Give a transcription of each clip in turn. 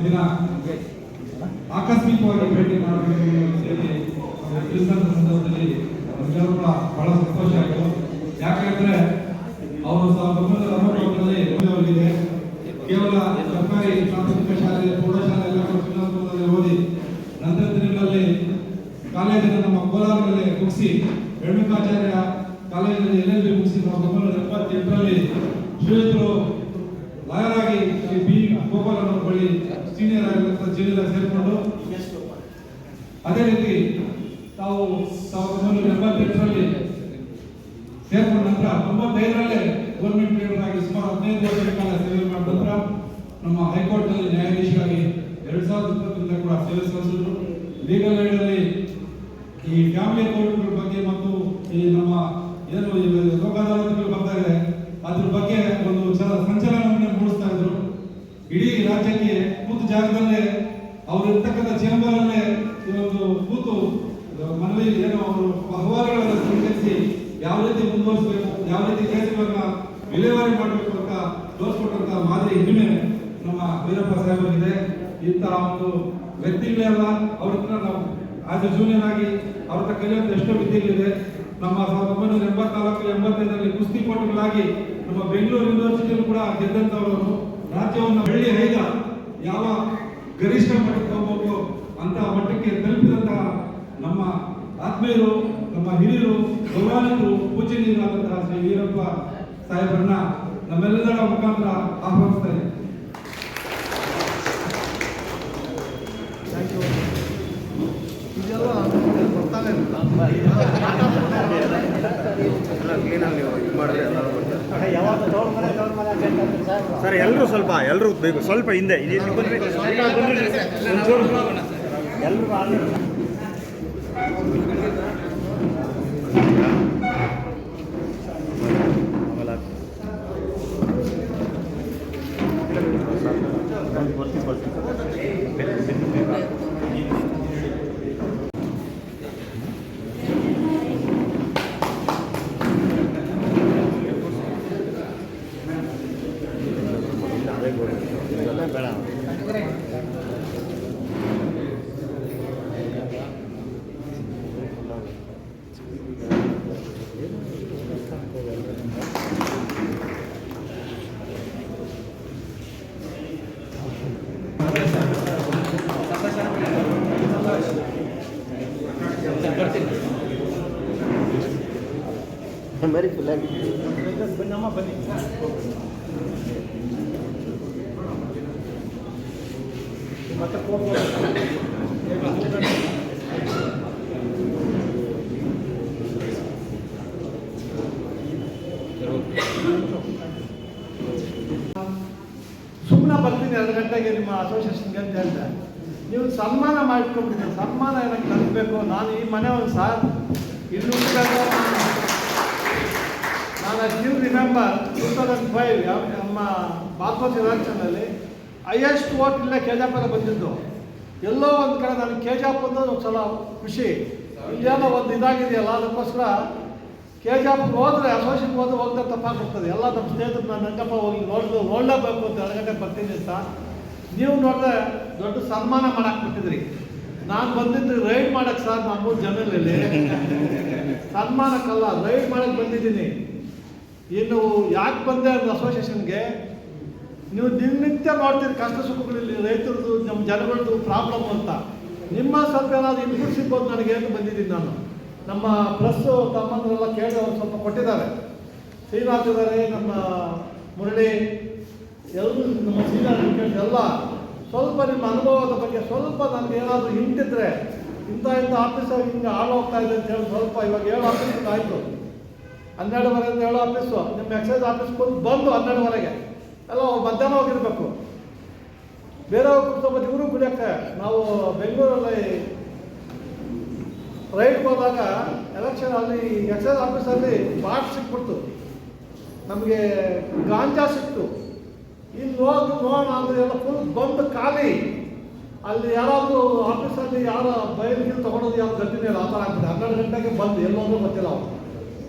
ದಿನ ಆಕಸ್ಮಿಕವಾಗಿ ಭೇಟಿ ಮಾಡಬೇಕು ಸಂದರ್ಭದಲ್ಲಿ ಎಲ್ಲರೂ ಕೂಡ ಬಹಳ ಸಂತೋಷ ಆಯಿತು. ಯಾಕೆಂದ್ರೆ ಅವರು 1990ರಲ್ಲಿ ಕೇವಲ ಸರ್ಕಾರಿ ಪ್ರಾಥಮಿಕ ಶಾಲೆ, ಪ್ರೌಢಶಾಲೆ ಎಲ್ಲ ಶ್ರೀನಿವಾಸಪುರದಲ್ಲಿ ಓದಿ ನಂತರ ದಿನಗಳಲ್ಲಿ ಕಾಲೇಜನ್ನು ನಮ್ಮ ಕೋಲಾರದಲ್ಲಿ ಮುಗಿಸಿ ರೇಣುಕಾಚಾರ್ಯ ಕಾಲೇಜಿನಲ್ಲಿ LLB ಮುಗಿಸಿ 1978ರಲ್ಲಿ ಶ್ರೀಯುತರು ಲಾಯರ್ ಆಗಿ ಬಿ ಗೋಪಾಲ್ ಅವರ ಬಳಿ ಸೀನಿಯರ್ ಆಗಿರುವಂತಹ ಜೀವನದಲ್ಲಿ ಸೇರಿಕೊಂಡು ಅದೇ ರೀತಿ ತಾವು 1988ರಲ್ಲಿ ಸೇರ್ಕೊಂಡ ನಂತರ 95ರಲ್ಲೇ ಗೌರ್ಮೆಂಟ್ ಲೀಡರ್ ಆಗಿ ಸುಮಾರು 15 ವರ್ಷಗಳ ಕಾಲ ಸೇವೆ ಮಾಡಿದ ನಂತರ ನಮ್ಮ ಹೈಕೋರ್ಟ್ ನಲ್ಲಿ ನ್ಯಾಯಾಧೀಶರಾಗಿ 2020ರಿಂದ ಕೂಡ ಸೇವೆ ಸಲ್ಲಿಸಿದ್ರು. ಲೀಗಲ್ ಏಡ್ ಅಲ್ಲಿ ಈ ಫ್ಯಾಮಿಲಿ ಕೋರ್ಟ್ಗಳ ಬಗ್ಗೆ ಮತ್ತು ಈ ನಮ್ಮ ಏನು ಲೋಕ ಅದಾಲತ್ಗಳು ಬರ್ತಾ ಇದೆ ಅದ್ರ ಬಗ್ಗೆ ಒಂದು ಸಂಚಲನವನ್ನು ಮೂಡಿಸ್ತಾ ಇದ್ರು. ಇಡೀ ರಾಜ್ಯಕ್ಕೆ ಕೂತು ಜಾಗದಲ್ಲೇ ಅವರು ಇರ್ತಕ್ಕಂಥ ಚೇಂಬರ್ ಅಲ್ಲೇ ಈ ಒಂದು ಕೂತು ಮನವಿ ಏನು ಅವರು ಅಹವಾಲುಗಳನ್ನು ಸ್ವೀಕರಿಸಿ ಯಾವ ರೀತಿ ಮುಂದುವರಿಸಬೇಕು, ಯಾವ ರೀತಿ ಕೇಸುಗಳನ್ನ ವಿಲೇವಾರಿ ಮಾಡಬೇಕು ಅಂತ ತೋರಿಸ್ಕೊಟ್ಟಂತ ಮಾದರಿ ಹಿರಿಮೆ ನಮ್ಮ ವೀರಪ್ಪ ಸಾಹೇಬರಿಗಿದೆ. ಇಂತಹ ಒಂದು ವ್ಯಕ್ತಿಗಳೇ ಅಲ್ಲ, ಅವ್ರ ಹತ್ರ ನಾವು ಆಸ್ ಎ ಜೂನಿಯರ್ ಆಗಿ ಅವ್ರ ಹತ್ರ ಕಲಿಯುವಂತ ಎಷ್ಟೋ ವಿದ್ಯೆಗಳಿದೆ. ನಮ್ಮ 1984-85ರಲ್ಲಿ ಕುಸ್ತಿಪಟುಗಳಾಗಿ ನಮ್ಮ ಬೆಂಗಳೂರು ಯೂನಿವರ್ಸಿಟಿಯಲ್ಲೂ ಕೂಡ ಗೆದ್ದಂತವರು, ರಾಜ್ಯವನ್ನು ಬೆಳ್ಳಿ ಹೈದ ಯಾವ ಗರಿಷ್ಠ ಮಟ್ಟಕ್ಕೆ ಹೋಗ್ಬೇಕು ಅಂತ ಮಟ್ಟಕ್ಕೆ ತಲುಪಿದಂತಹ ನಮ್ಮ ಆತ್ಮೀಯರು, ನಮ್ಮ ಹಿರಿಯರು, ಗೌರವಾನ್ವಿತರು, ಪೂಜನೀಯರಾದಂತಹ ಶ್ರೀ ವೀರಪ್ಪ ಸಾಹೇಬರನ್ನ ನಮ್ಮೆಲ್ಲರ ಮುಖಾಂತರ ಆಹ್ವಾನಿಸ್ತಾ ಇದ್ದೇನೆ. ಸರ್ ಎಲ್ಲರೂ ಎಲ್ಲರೂ ಬೇಕು, ಸ್ವಲ್ಪ ಹಿಂದೆ ಎಲ್ಲರೂ मेरी फ्लैग बनी ಸುಮ್ಮನೆ ಬರ್ತೀನಿ 2 ಗಂಟೆಗೆ ನಿಮ್ಮ ಅಸೋಸಿಯೇಷನ್ಗೆ ಅಂತ ಹೇಳ್ದೆ. ನೀವು ಸನ್ಮಾನ ಮಾಡಿಟ್ಕೊಂಡ್ಬಿಟ್ಟಿದ್ದೀರಿ. ಸನ್ಮಾನ ಏನಕ್ಕೆ ಕಲಿಸ್ಬೇಕು? ನಾನು ಈ ಮನೆ ಒಂದು ಸಾರ್ ಇಲ್ಲೂ ನಾನು ಸ್ಟಿಲ್ ರಿಮೆಂಬರ್ 2005 ನಮ್ಮ ಬಾಸ್ಮತಿ ಎಲೆಕ್ಷನಲ್ಲಿ ಹೈಯೆಸ್ಟ್ ವೋಟ್ ಇಲ್ಲೇ ಕೆಜಾಪುರ ಬಂದಿದ್ದು. ಎಲ್ಲೋ ಒಂದು ಕಡೆ ನನಗೆ ಕೆಜಾಪ್ ಅಂದ್ರೆ ಒಂದು ಸಲ ಖುಷಿ, ಇಲ್ಲೇನೋ ಒಂದು ಇದಾಗಿದೆಯಲ್ಲ, ಅದಕ್ಕೋಸ್ಕರ ಕೆಜಾಪ್ಗೆ ಹೋದರೆ ಅಸೋಸಿಯೇಷನ್ಗೆ ಹೋದ್ರೆ ಹೋಗ್ತಾ ತಪ್ಪಾಗ್ತದೆ. ಎಲ್ಲ ನಮ್ಮ ಸ್ನೇಹಿತರು ನಾನು ನಂಗಪ್ಪ ಹೋಗಿ ನೋಡಲೇಬೇಕು ಅಂತ 2 ಗಂಟೆಗೆ ಬರ್ತೀನಿ ಅಂತ. ನೀವು ನೋಡಿದ್ರೆ ದೊಡ್ಡ ಸನ್ಮಾನ ಮಾಡಾಕ್ಬಿಟ್ಟಿದ್ರಿ. ನಾನು ಬಂದಿದ್ದು ರೈಡ್ ಮಾಡಕ್ಕೆ ಸರ್, ನಮ್ಮೂರು ಜನರಲ್ಲಿ ಸನ್ಮಾನಕ್ಕಲ್ಲ, ರೈಡ್ ಮಾಡಕ್ಕೆ ಬಂದಿದ್ದೀನಿ. ಇನ್ನು ಯಾಕೆ ಬಂದೆ ಅಂದ್ರೆ ಅಸೋಸಿಯೇಷನ್ಗೆ, ನೀವು ದಿನನಿತ್ಯ ನೋಡ್ತೀರಿ ಕಷ್ಟ ಸುಖಗಳಲ್ಲಿ ರೈತರದ್ದು, ನಮ್ಮ ಜನಗಳದ್ದು ಪ್ರಾಬ್ಲಮ್ ಅಂತ. ನಿಮ್ಮ ಸ್ವಲ್ಪ ಏನಾದ್ರು ಇನ್ಪುಟ್ ಸಿಗ್ಬೋದು ನನಗೆ ಅಂತ ಬಂದಿದ್ದೀನಿ ನಾನು. ನಮ್ಮ ಪ್ಲಸ್ಸು ತಮ್ಮಂದ್ರೆಲ್ಲ ಕೇಳಿ ಅವ್ರು ಸ್ವಲ್ಪ ಕೊಟ್ಟಿದ್ದಾರೆ. ಶ್ರೀನಾಥ್ ಇದ್ದಾರೆ, ನಮ್ಮ ಮುರಳಿ, ಎಲ್ಲರೂ ನಮ್ಮ ಶ್ರೀನಾಥ್ ಎಲ್ಲ ಸ್ವಲ್ಪ ನಿಮ್ಮ ಅನುಭವದ ಬಗ್ಗೆ ಸ್ವಲ್ಪ ನನಗೆ ಏನಾದರೂ ಹಿಂಟಿದ್ರೆ, ಇಂಥ ಆಫೀಸರ್ ಹಿಂಗೆ ಹೋಗ್ತಾ ಇದೆ ಅಂತ ಹೇಳಿ ಸ್ವಲ್ಪ ಇವಾಗ 7 ಆಫೀಸಿಗೆ ಆಯಿತು. 12:30 7 ಆಫೀಸು, ನಿಮ್ಮ ಎಕ್ಸೈಸ್ ಆಫೀಸ್ಗೆ ಬಂದು 12:30 ಎಲ್ಲ ಮಧ್ಯಾಹ್ನ ಹೋಗಿರ್ಬೇಕು. ಬೇರೆಯವ್ರು ಕುಡ್ಸೋಬತ್ತು ಇವರು ಕುಡಿಯೋಕ್ಕೆ. ನಾವು ಬೆಂಗಳೂರಲ್ಲಿ ರೈಡ್ಗೆ ಹೋದಾಗ ಎಲೆಕ್ಷನ್ ಅಲ್ಲಿ ಎಕ್ಸೈಸ್ ಆಫೀಸಲ್ಲಿ ಬಾಟ್ ಸಿಕ್ಬಿಡ್ತು, ನಮಗೆ ಗಾಂಜಾ ಸಿಕ್ತು. ಇಲ್ಲಿ ಹೋಗಿ ನೋಡೋಣ ಅಂದರೆ ಎಲ್ಲ ಫುಲ್ ಬಂದು ಖಾಲಿ. ಅಲ್ಲಿ ಯಾರಾದರೂ ಆಫೀಸಲ್ಲಿ ಯಾರ ಬಯಲಿಗೆ ತೊಗೊಳೋದು ಯಾರು ಗಟ್ಟಿನೇ ಇಲ್ಲ, ಆ ಥರ ಆಗ್ತದೆ. 12 ಗಂಟೆಗೆ ಬಂದು ಎಲ್ಲೋದ್ರೂ ಗೊತ್ತಿಲ್ಲ ಅವರು.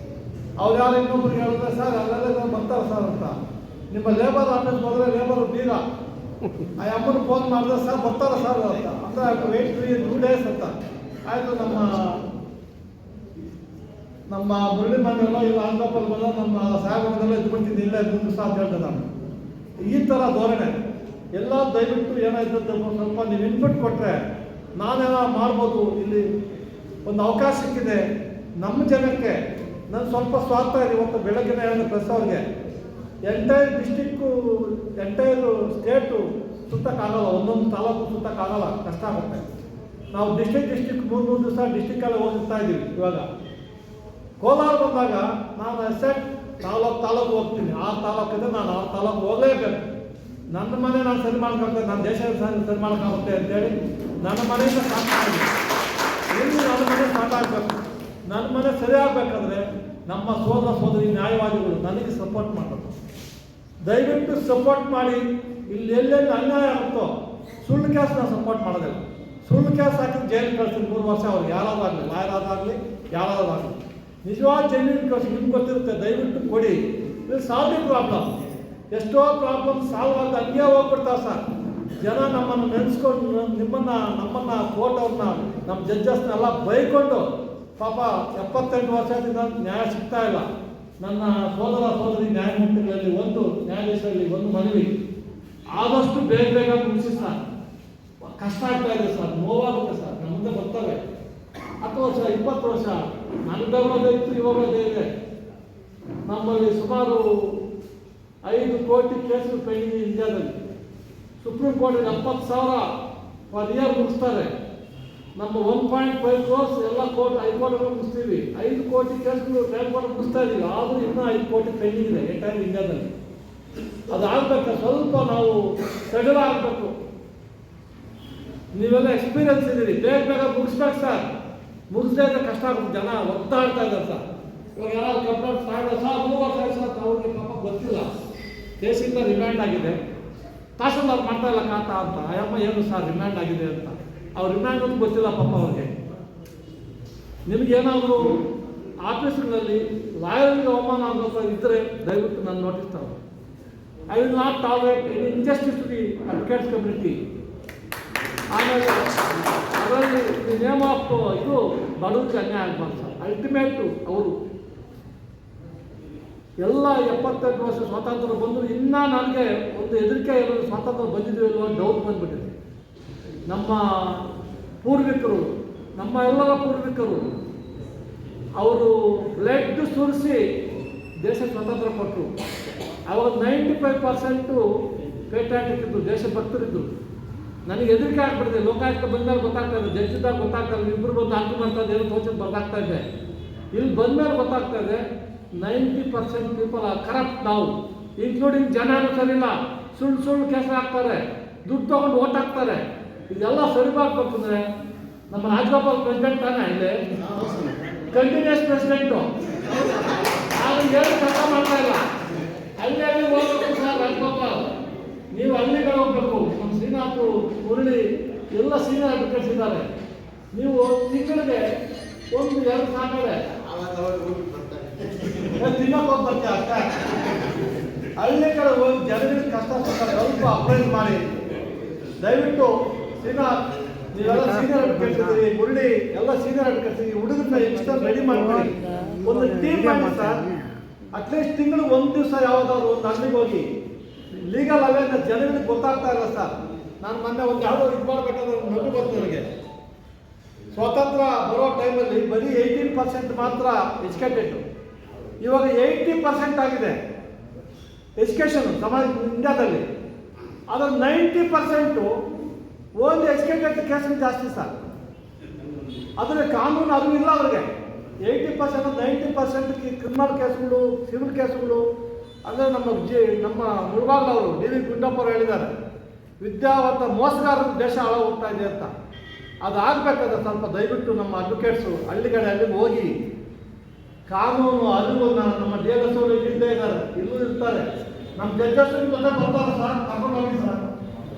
ಅವ್ರು ಯಾರು ಇನ್ನೊಬ್ರಿಗೆ ಹೇಳಿದ್ರೆ ಸರ್ ಅಲ್ಲೆಲ್ಲ ಬರ್ತಾರೆ ಸರ್ ಅಂತ. ನಿಮ್ಮ ಲೇಬರ್ ಆಫೀಸ್ ಹೋದರೆ ಲೇಬರ್ ಬೀಗ ಆ ಅಮ್ಮನ ಫೋನ್ ಮಾಡಿದ್ರೆ ಸರ್ ಬರ್ತಾರೆ ಸರ್ ಅಂತ. ಅಂದರೆ ವೆಯ್ಟ್ 2 days ಅಂತ. ಆಯಿತು, ನಮ್ಮ ಮುರಳಿ ಮನೆಯಲ್ಲ ಇಲ್ಲ ಆಂಧ್ರಪಲ್ಲಿ ಬಂದ ನಮ್ಮ ಸಾಹೇಬರದೆಲ್ಲ ಇದು ಬಿಟ್ಟಿದ್ದು ಇಲ್ಲೇ ಮುಂದೆ ಅಂತ ಹೇಳ್ದೆ ನಾನು. ಈ ಥರ ಧೋರಣೆ ಎಲ್ಲ ದಯವಿಟ್ಟು ಏನಾಯ್ತು ಸ್ವಲ್ಪ ನೀವು ಇನ್ಪುಟ್ ಕೊಟ್ಟರೆ ನಾನೆಲ್ಲ ಮಾಡ್ಬೋದು. ಇಲ್ಲಿ ಒಂದು ಅವಕಾಶ ಸಿಕ್ಕಿದೆ ನಮ್ಮ ಜನಕ್ಕೆ. ನಾನು ಸ್ವಲ್ಪ ಸ್ವಾರ್ಥ ಇದೆ. ಇವತ್ತು ಬೆಳಗ್ಗೆನೇ ಹೇಳಿದ ಪ್ರೆಸ್ ಅವ್ರಿಗೆ ಎಂಟೈರ್ ಡಿಸ್ಟಿಕ್ಕು ಎಂಟೈರ್ ಸ್ಟೇಟು ಸುತ್ತಕ್ಕಾಗಲ್ಲ, ಒಂದೊಂದು ತಾಲೂಕು ಸುತ್ತಕ್ಕಾಗಲ್ಲ, ಕಷ್ಟ ಆಗುತ್ತೆ. ನಾವು ಡಿಸ್ಟಿಕ್ 3 ದಿವಸ ಡಿಸ್ಟಿಕ್ಕಲ್ಲೇ ಹೋಗ್ತಾ ಇದ್ದೀವಿ. ಇವಾಗ ಕೋಲಾರ ಬಂದಾಗ ನಾನು ಎಸೆಟ್ ತಾಲೂಕು ಹೋಗ್ತೀನಿ. ಆ ತಾಲೂಕಿಂದ ನಾನು ಆ ತಾಲೂಕು ಹೋಗಲೇಬೇಕು. ನನ್ನ ಮನೆ ನಾನು ಸರಿ ಮಾಡೋಕ್ಕಾಗುತ್ತೆ, ನನ್ನ ದೇಶ ಸರಿ ಮಾಡೋಕ್ಕಾಗುತ್ತೆ ಅಂತೇಳಿ ನನ್ನ ಮನೆಯಿಂದ ಸ್ಟಾರ್ಟ್ ಮಾಡಿ ಎಲ್ಲಿ ನನ್ನ ಮನೆ ಸ್ಟಾರ್ಟ್ ಆಗಬೇಕು. ನನ್ನ ಮನೆ ಸರಿ ಆಗಬೇಕಾದ್ರೆ ನಮ್ಮ ಸೋದರಿ ನ್ಯಾಯವಾದಿಗಳು ನನಗೆ ಸಪೋರ್ಟ್ ಮಾಡಬೇಕು. ದಯವಿಟ್ಟು ಸಪೋರ್ಟ್ ಮಾಡಿ. ಇಲ್ಲಿ ಎಲ್ಲೆಲ್ಲಿ ಅನ್ಯಾಯ ಆಗುತ್ತೋ ಸುಳ್ಳು ಕೇಸ್ ನಾನು ಸಪೋರ್ಟ್ ಮಾಡೋದಿಲ್ಲ. ಸುಳ್ಳು ಕೇಸ್ ಹಾಕಿದ್ರೆ ಜೈಲಿಗೆ ಕಳಿಸ್ತೀನಿ 3 ವರ್ಷ. ಅವ್ರಿಗೆ ಯಾರಾದಾಗಲಿ, ಲಾಯರಾದಾಗಲಿ ಯಾರಾದಾಗಲಿ ನಿಜವಾದ ಜೈಲಿಗೆ ಕಳಿಸಿ. ನಿಮ್ಗೆ ಗೊತ್ತಿರುತ್ತೆ, ದಯವಿಟ್ಟು ಕೊಡಿ. ಇದು ಸಾಲ್ವಿಂಗ್ ಪ್ರಾಬ್ಲಮ್. ಎಷ್ಟೋ ಪ್ರಾಬ್ಲಮ್ ಸಾಲ್ವ್ ಆಗಿ ಹಂಗೆ ಹೋಗ್ಬಿಡ್ತಾವೆ ಸರ್. ಜನ ನಮ್ಮನ್ನು ನೆನೆಸ್ಕೊಂಡು ನಮ್ಮನ್ನು ಕೋರ್ಟವ್ರನ್ನ ನಮ್ಮ ಜಡ್ಜಸ್ನೆಲ್ಲ ಬೈಕೊಂಡು ಪಾಪ 78 ವರ್ಷದಿಂದ ನ್ಯಾಯ ಸಿಗ್ತಾ ಇಲ್ಲ. ನನ್ನ ಸೋದರಿ ನ್ಯಾಯಮೂರ್ತಿಗಳಲ್ಲಿ ಒಂದು ನ್ಯಾಯಾಧೀಶರಲ್ಲಿ ಒಂದು ಮನವಿ, ಆದಷ್ಟು ಬೇಗ ಮುಗಿಸಿ ಸರ್. ಕಷ್ಟ ಆಗ್ತಾ ಇದೆ ಸರ್, ನೋವಾಗುತ್ತೆ ಸರ್. ನಮ್ಮ ಮುಂದೆ ಬರ್ತವೆ 10 ವರ್ಷ 20 ವರ್ಷ ನನಗೆ ಇತ್ತು, ಇವಾಗದೇ ಇದೆ. ನಮ್ಮಲ್ಲಿ ಸುಮಾರು 5 ಕೋಟಿ ಕೇಸುಗಳು ಪೆಂಡಿಂಗ್ ಇಂಡಿಯಾದಲ್ಲಿ. ಸುಪ್ರೀಂ ಕೋರ್ಟಿಗೆ 70,000 ಪರ್ ಇಯರ್ ಮುಗಿಸ್ತಾರೆ. ನಮ್ಮ 1.5 crores ಎಲ್ಲ ಹೈಕೋರ್ಟ್ಗಳು ಮುಗಿಸ್ತೀವಿ. 5 ಕೋಟಿ ಕೇಸ್ಗಳು ಟ್ರಯಲ್ ಕೋರ್ಟ್ ಮುಗಿಸ್ತಾ ಇದ್ದೀವಿ. ಆದರೂ ಇನ್ನೂ 5 ಕೋಟಿ ಪೆಂಡಿಂಗ್ ಇದೆ ಎಂಟೈರ್ ಇಂಡಿಯಾದಲ್ಲಿ. ಅದಾಗಬೇಕು, ಸ್ವಲ್ಪ ನಾವು ಸಡಲ ಆಗಬೇಕು. ನೀವೆಲ್ಲ ಎಕ್ಸ್ಪೀರಿಯನ್ಸ್ ಇದ್ದೀರಿ, ಬೇಗ ಮುಗಿಸ್ಬೇಕು ಸರ್. ಮುಗಿಸ್ದೇ ಇದ್ರೆ ಕಷ್ಟ ಆಗುತ್ತೆ. ಜನ ಒತ್ತಾಡ್ತಾ ಇದ್ದಾರೆ ಸರ್. ಇವಾಗ ಯಾರು ಕಂಪ್ಲೇಂಟ್ ಮಾಡಿದ್ರೆ ಸರ್ 3 ವರ್ಷ ಸರ್, ಅವ್ರಿಗೆ ಪಾಪ ಗೊತ್ತಿಲ್ಲ. ಕೇಸಿಂದ ರಿಮ್ಯಾಂಡ್ ಆಗಿದೆ, ತಹಸೀಲ್ದಾರ್ ಮಾಡ್ತಾ ಇಲ್ಲ ಖಾತಾ ಅಂತ. ಅಯ್ಯಮ್ಮ ಏನು ಸರ್ ರಿಮ್ಯಾಂಡ್ ಆಗಿದೆ ಅಂತ. ಅವ್ರು ರಿಮ್ಯಾಂಡ್ ಅಂತ ಗೊತ್ತಿಲ್ಲ ಪಾಪ ಅವ್ರಿಗೆ. ನಿಮಗೇನಾದರೂ ಆಫೀಸ್ಗಳಲ್ಲಿ ಲಾಯರ್ಗೆ ಅವಮಾನ ಅನ್ನೋ ಇದ್ದರೆ ದಯವಿಟ್ಟು ನಾನು ನೋಟಿಸ್ ತಗೋ. I will not tolerate any injustice to the advocates community. ಆಮೇಲೆ ಅದರಲ್ಲಿ ನೇಮ್ ಆಫ್ ಇದು ಬಡವರಿಗೆ ಅನ್ಯಾಯ ಆಗಬಾರ್ದು ಸರ್. ಅಲ್ಟಿಮೇಟು ಅವರು ಎಲ್ಲ 78 ವರ್ಷ ಸ್ವಾತಂತ್ರ್ಯ ಬಂದು ಇನ್ನೂ ನನಗೆ ಒಂದು ಹೆದರಿಕೆ ಇರೋದು, ಸ್ವಾತಂತ್ರ್ಯ ಬಂದಿದೆಯೋ ಇಲ್ಲೋ ಡೌಟ್ ಬಂದುಬಿಟ್ಟಿದೆ. ನಮ್ಮ ಪೂರ್ವಿಕರು, ನಮ್ಮ ಎಲ್ಲರ ಪೂರ್ವಿಕರು ಅವರು ಬ್ಲಡ್ ಸುರಿಸಿ ದೇಶ ಸ್ವಾತಂತ್ರ್ಯ ಕೊಟ್ಟರು. ಅವಾಗ 95% ಪೇಟ್ರಿಯಾಟಿಕ್ ಇದ್ದು, ದೇಶಭಕ್ತರಿದ್ದು. ನನಗೆ ಹೆದರಿಕೆ ಆಗ್ಬಿಟ್ಟಿದೆ. ಲೋಕಾಯುಕ್ತ ಬಂದಾಗ ಗೊತ್ತಾಗ್ತಾ ಇದೆ, ಜಡ್ಜಿದಾಗ ಗೊತ್ತಾಗ್ತಾ ಇದೆ, ಇಬ್ಬರು ಬಂದು ಆರ್ಗ್ಯೂ ಮಾಡ್ತಾ ಇದೆ, ಏನೋ ತೋಚಕ್ಕೆ ಗೊತ್ತಾಗ್ತಾ ಇದೆ. ಇಲ್ಲಿ ಬಂದಮೇಲೆ ಗೊತ್ತಾಗ್ತಾ ಇದೆ 90% ಪೀಪಲ್ ಆರ್ ಕರಪ್ಟ್ ನಾವು, ಇನ್ಕ್ಲೂಡಿಂಗ್ ಜನನೂ ಸರಿಯಿಲ್ಲ. ಸುಳ್ಳು ಕೇಸ್ ಹಾಕ್ತಾರೆ, ದುಡ್ಡು ತೊಗೊಂಡು ಓಟ್ ಹಾಕ್ತಾರೆ. ಇದೆಲ್ಲ ಸರಿಬಾಗ್ಬೇಕಂದ್ರೆ ನಮ್ಮ ರಾಜಗೋಪಾಲ್ ಪ್ರೆಸಿಡೆಂಟ್ ತಾನೇ ಇಲ್ಲಿ ಕಂಟಿನ್ಯೂಸ್ ಪ್ರೆಸಿಡೆಂಟು. ನಾನು ಏನು ಕೆಲಸ ಮಾಡ್ತಾ ಇಲ್ಲ. ಅಲ್ಲಿ ಹೋಗ್ಬೇಕು ಸರ್ ರಾಜಗೋಪಾಲ್. ನೀವು ಹಳ್ಳಿಗಳು ಹೋಗ್ಬೇಕು. ನಮ್ಮ ಶ್ರೀನಾಥ್, ಮುರಳಿ ಎಲ್ಲ ಸೀನಿಯರ್ ಅಡ್ವೊಕೇಟ್ಸ್ ಇದ್ದಾರೆ. ನೀವು ತಿಂಗಳಿಗೆ 1-2 ಸಾಕಾರೆ ತಿನ್ನಕ್ಕೆ ಹೋಗ್ಬರ್ತೀಯ ಅಷ್ಟೇ. ಹಳ್ಳಿ ಕಡೆ ಹೋಗಿ ಜನರಿಗೆ ಕಷ್ಟ ಸ್ವಲ್ಪ ಅಪ್ಲೈಸ್ ಮಾಡಿ. ದಯವಿಟ್ಟು ಶ್ರೀನಾಥ್, ನೀವೆಲ್ಲ ಸೀನಿಯರ್ ಅಡ್ವೊಕೇಟ್ಸ್ ಇದ್ದೀರಿ, ಮುರಳಿ ಎಲ್ಲ ಸೀನಿಯರ್ ಅಡ್ವೊಕೇಟ್ಸ್ ಇದ್ದೀರಿ. ಹುಡುಗರನ್ನ ಎಕ್ಸ್ಟ್ರಾ ರೆಡಿ ಮಾಡ್ಕೊಳ್ಳಿ. ಒಂದು ಟೀಮ್ ಮಾಡಿ ಸರ್. ಅಟ್ಲೀಸ್ಟ್ ತಿಂಗಳಿಗೆ 1 ದಿವಸ ಯಾವುದಾದ್ರು ಒಂದು ಹಳ್ಳಿಗೆ ಹೋಗಿ ಲೀಗಲ್ ಅವೇರ್ನೆಸ್ ಜನಗಳಿಗೆ ಗೊತ್ತಾಗ್ತಾ ಇಲ್ಲ ಸರ್. ನಾನು ಮೊನ್ನೆ ಒಂದು ಯಾವುದೋ ಇದು ಮಾಡಬೇಕಾದ್ರೆ ನಗು ಬಂತು ನನಗೆ. ಸ್ವಾತಂತ್ರ್ಯ ಬರೋ ಟೈಮಲ್ಲಿ ಬರೀ 18% ಮಾತ್ರ ಎಜುಕೇಟೆಡ್. ಇವಾಗ 80% ಆಗಿದೆ ಎಜುಕೇಷನ್ ಸಮಾಜ ಇಂಡಿಯಾದಲ್ಲಿ. ಆದರೆ 90% ಓನ್ಲಿ ಎಜುಕೇಟೆಡ್ ಕೇಸ್ ಜಾಸ್ತಿ ಸರ್. ಆದರೆ ಕಾನೂನು ಅದು ಇಲ್ಲ ಅವ್ರಿಗೆ. 80% 90% ಕ್ರಿಮಿನಲ್ ಕೇಸುಗಳು, ಸಿವಿಲ್ ಕೇಸುಗಳು. ಅಂದರೆ ನಮ್ಮ ಮುಳುಬಾಗ್ಲವರು ಡಿ ವಿ ಗುಂಡಪ್ಪರು ಹೇಳಿದ್ದಾರೆ, ವಿದ್ಯಾವಂತ ಮೋಸಗಾರರ ದೇಶ ಹಾಳ ಹೋಗ್ತಾ ಇದೆ ಅಂತ. ಅದು ಆಗಬೇಕಾದ್ರೆ ಸ್ವಲ್ಪ ದಯವಿಟ್ಟು ನಮ್ಮ ಅಡ್ವೊಕೇಟ್ಸು ಅಲ್ಲಿಗೆ ಹೋಗಿ ಕಾನೂನು ಅರಿವನ್ನು ನಮ್ಮ DLS ಅವರು ಇಲ್ಲದೇ ಇದ್ದಾರೆ, ಇಲ್ಲೂ ಇರ್ತಾರೆ. ನಮ್ಮ ಜಡ್ಜಸ್ ಜೊತೆ ಬರ್ತಾರೆ ಸರ್, ಕರ್ಕೊಂಡು ಹೋಗಿ ಸರ್.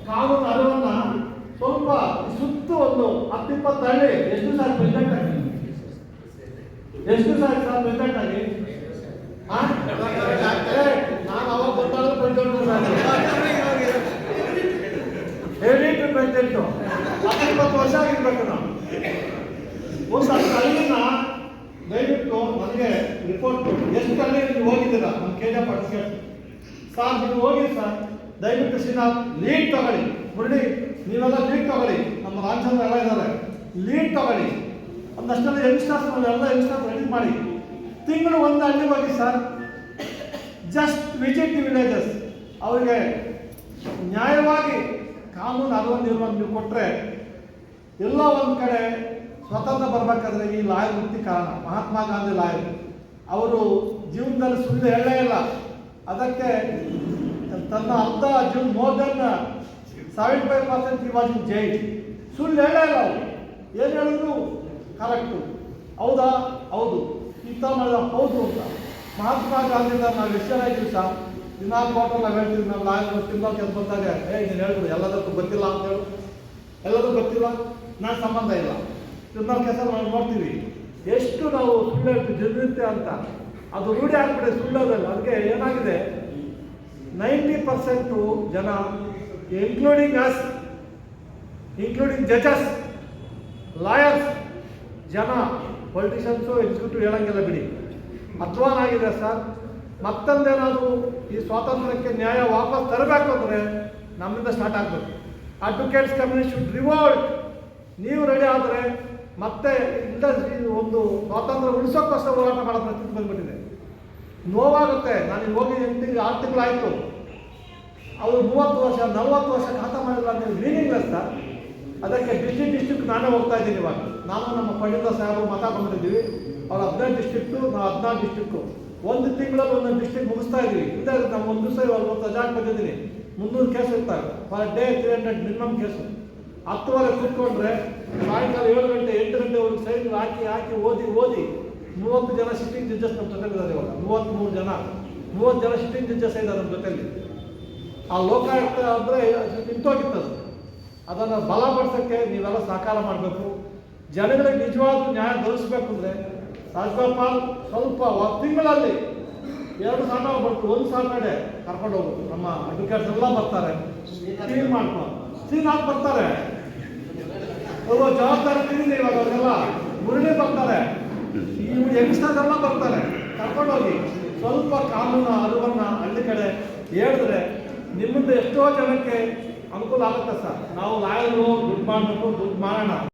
ಕಾನೂನು ಅರಿವನ್ನು ಸ್ವಲ್ಪ ಸುತ್ತು ಒಂದು 10-20 ಹಳ್ಳಿ. ಎಷ್ಟು ಸರ್ ಪ್ರೆಸಿಡೆಂಟ್ ಆಗಿ? ಎಷ್ಟು ಸರ್ ಪ್ರೆಸಿಡೆಂಟ್ ಆಗಿ? ನಾನು ಅವಾಗ ಗೊತ್ತಾದ್ರೆ ಹೇಳಿಟ್ಟು ಪ್ರೆಸಿಡೆಂಟು 20 ವರ್ಷ ಆಗಿರ್ಬೇಕು ನಾವು. ಒಂದು ಅಲ್ಲಿನ ದಯವಿಟ್ಟು ನನಗೆ ರಿಪೋರ್ಟ್ ಕೊಡಿ, ಎಷ್ಟು ಅಲ್ಲಿ ನೀವು ಹೋಗಿದ್ದೀರಾ ನಮ್ಮ ಕೆ ಜೆ ಪಾರ್ಟಿಸಿಪೇಟ್ ಸರ್, ನೀವು ಹೋಗಿ ಸರ್, ದಯವಿಟ್ಟು ಶ್ರೀನಾಥ್ ಲೀಡ್ ತಗೊಳ್ಳಿ. ಮುರಳಿ ನೀವೆಲ್ಲ ಲೀಡ್ ತಗೊಳ್ಳಿ, ನಮ್ಮ ರಾಮಚಂದ್ರ ಎಲ್ಲ ಇದ್ದಾರೆ, ಲೀಡ್ ತಗೊಳ್ಳಿ. ಒಂದಷ್ಟೆಲ್ಲ ಯಂಗ್ಸ್ಟರ್ಸ್ ಎಲ್ಲ ಯಂಗ್ಸ್ಟರ್ಸ್ ರೆಡಿ ಮಾಡಿ. ತಿಂಗಳು ಒಂದು ಹಳ್ಳಿ ಹೋಗಿ sir, just visit the villages. ಅವರಿಗೆ ನ್ಯಾಯವಾಗಿ ಕಾನೂನು ಅರಿವನ್ನು ನೀವು ಕೊಟ್ಟರೆ, ಎಲ್ಲ ಒಂದು ಕಡೆ ಸ್ವತಂತ್ರ ಬರಬೇಕಾದ್ರೆ ಈ ಲಾಯರ್ ವೃತ್ತಿ ಕಾರಣ. ಮಹಾತ್ಮ ಗಾಂಧಿ ಲಾಯರ್, ಅವರು ಜೀವನದಲ್ಲಿ ಸುಳ್ಳು ಹೇಳಲೇ ಇಲ್ಲ. ಅದಕ್ಕೆ ತನ್ನ ಅರ್ಧ ಜೀವನ ಮೋರ್ ದೆನ್ 75% ಈ ವಾಸ್ ಇನ್ ಜೈಲ್. ಸುಳ್ಳು ಹೇಳೇ ಇಲ್ಲ ಅವರು, ಏನು ಹೇಳಿದ್ರು ಕರೆಕ್ಟು. ಹೌದಾ? ಹೌದು. ಇಂಥ ಮಾಡಿದ ಹೌದು ಅಂತ. ಮಹಾತ್ಮ ಗಾಂಧಿಯಿಂದ ನಾವು ಎಷ್ಟು ಜನ ಇದ್ದೀವಿ ಸರ್, ದಿನ ಕೋರ್ಟಲ್ಲಿ ನಾವು ಹೇಳ್ತೀವಿ, ನಾವು ಲಾಯರ್ ತಿಂಗಳ ಕೆಲಸ ಬಂದಾಗ ನೀನು ಹೇಳಿದ್ರು ಎಲ್ಲದಕ್ಕೂ ಗೊತ್ತಿಲ್ಲ ಅಂತ ಹೇಳು, ಎಲ್ಲದೂ ಗೊತ್ತಿಲ್ಲ, ನಾನು ಸಂಬಂಧ ಇಲ್ಲ, ತಿಂಗಳ ಕೆಲಸ ನಾವು ನೋಡ್ತೀವಿ. ಎಷ್ಟು ನಾವು ಸುಳ್ಳು ಹೇಳ್ತೀವಿ ಜನರಿರುತ್ತೆ ಅಂತ, ಅದು ರೂಢಿ ಆಗ್ಬಿಟ್ಟೆ ಸುಳ್ಳೋದಲ್ಲ. ಅದಕ್ಕೆ ಏನಾಗಿದೆ, 90% ಜನ ಇನ್ಕ್ಲೂಡಿಂಗ್ ಅಸ್, ಇನ್ಕ್ಲೂಡಿಂಗ್ ಜಜಸ್, ಲಾಯರ್ಸ್, ಜನ ಪೊಲಿಟಿಷಿಯನ್ಸು ಎಕ್ಸಿಕ್ಯೂಟಿವ್ ಹೇಳಂಗಿಲ್ಲ ಬಿಡಿ, ಅಧ್ವಾನ ಆಗಿದೆ ಸರ್. ಮತ್ತೊಂದೇನಾದರೂ ಈ ಸ್ವಾತಂತ್ರ್ಯಕ್ಕೆ ನ್ಯಾಯ ವಾಪಸ್ ತರಬೇಕು ಅಂದರೆ ನಮ್ಮಿಂದ ಸ್ಟಾರ್ಟ್ ಆಗಬೇಕು. Advocates community should revolt. ನೀವು ರೆಡಿ ಆದರೆ ಮತ್ತೆ ಇಲ್ಲ, ಒಂದು ಸ್ವಾತಂತ್ರ್ಯ ಉಳಿಸೋಕ್ಕೋಸ್ಕರ ಹೋರಾಟ ಮಾಡೋ ಪರಿಸ್ಥಿತಿ ಬಂದ್ಬಿಟ್ಟಿದೆ. ನೋವಾಗುತ್ತೆ. ನಾನು ಹೋಗಿ 6 ತಿಂಗಳಾಯಿತು, ಅವರು 30 ವರ್ಷ 40 ವರ್ಷ ಖಾತಾ ಮಾಡಿಲ್ಲ ಅಂದರೆ ಮೀನಿಂಗ್ಲೆಸ್ ಸರ್. ಅದಕ್ಕೆ ಡಿಸ್ಟ್ರಿಕ್ಟ್ ನಾನೇ ಹೋಗ್ತಾ ಇದ್ದೀನಿ ಇವಾಗ. ನಾನು ನಮ್ಮ ಪಂಡಿತ ಸಾಹೇಬರು ಮತ ಬಂದಿದ್ದೀವಿ. ಅವ್ರು 15 ಡಿಸ್ಟ್ರಿಕ್ಟು, ನಾವು 14 ಡಿಸ್ಟ್ರಿಕ್ಟು. ಒಂದು ತಿಂಗಳಲ್ಲಿ ಒಂದೊಂದು ಡಿಸ್ಟ್ರಿಕ್ಟ್ ಮುಗಿಸ್ತಾ ಇದ್ದೀವಿ. ಇಲ್ಲ ನಾವು ಒಂದು ದಿವಸ ಇವಾಗ ರಜಾಕ್ ಬಂದಿದ್ದೀನಿ, 300 ಕೇಸ್ ಇರ್ತಾರೆ ಪರ್ ಡೇ, 300 ಮಿನಿಮಮ್ ಕೇಸು. 10 ಕೂತ್ಕೊಂಡ್ರೆ ಸಾಯಂಕಾಲ 7 ಗಂಟೆ 8 ಗಂಟೆವರೆಗೆ ಸೈನ್ ಹಾಕಿ ಓದಿ 30 ಜನ ಸಿಟ್ಟಿಂಗ್ ಜಡ್ಜಸ್ ನಮ್ಮ ಜೊತೆಲಿದ್ದಾರೆ ಇವಾಗ. 33 ಜನ 30 ಜನ ಸಿಟ್ಟಿಂಗ್ ಜಡ್ಜಸ್ ಇದ್ದಾರೆ ನಮ್ಮ ಜೊತೆಲಿ. ಆ ಲೋಕಾಯುಕ್ತ ಅಂದರೆ ನಿಂತೋಗಿತ್ತದು. ಅದನ್ನು ಬಲಪಡಿಸೋಕ್ಕೆ ನೀವೆಲ್ಲ ಸಹಕಾರ ಮಾಡಬೇಕು. ಜನಗಳಿಗೆ ನಿಜವಾದ ನ್ಯಾಯ ದೊರಕಿಸ್ಬೇಕು ಅಂದರೆ ರಾಜ್ಯಪಾಲ್ ಸ್ವಲ್ಪ ತಿಂಗಳಲ್ಲಿ 2 ಸಾಟ ಬರ್ತು, 1 ಸಾಟರ್ಡೆ ಕರ್ಕೊಂಡು ಹೋಗ್ಬೇಕು. ನಮ್ಮ ಅಡ್ವೊಕೇಟ್ಸ್ ಎಲ್ಲ ಬರ್ತಾರೆ, ಟೀಮ್ ಮಾಡ್ಕೊಂಡು ಶ್ರೀನಾಥ್ ಬರ್ತಾರೆ, ಜವಾಬ್ದಾರಿ ತಿಳಿದಿದೆ ಇವಾಗ ಅವರೆಲ್ಲ. ಮುರಳಿ ಬರ್ತಾರೆ, ಈ ಯಂಗ್ಸ್ಟರ್ಸ್ ಎಲ್ಲ ಬರ್ತಾರೆ. ಕರ್ಕೊಂಡೋಗಿ ಸ್ವಲ್ಪ ಕಾನೂನು ಅರಿವನ್ನು ಹಳ್ಳಿ ಕಡೆ ಹೇಳಿದ್ರೆ ನಿಮ್ಮಿಂದ ಎಷ್ಟೋ ಜನಕ್ಕೆ ಅನುಕೂಲ ಆಗುತ್ತೆ ಸರ್. ನಾವು ಲಾಯರು ದುಡ್ಡು ಮಾಡಬೇಕು, ದುಡ್ಡು ಮಾಡೋಣ.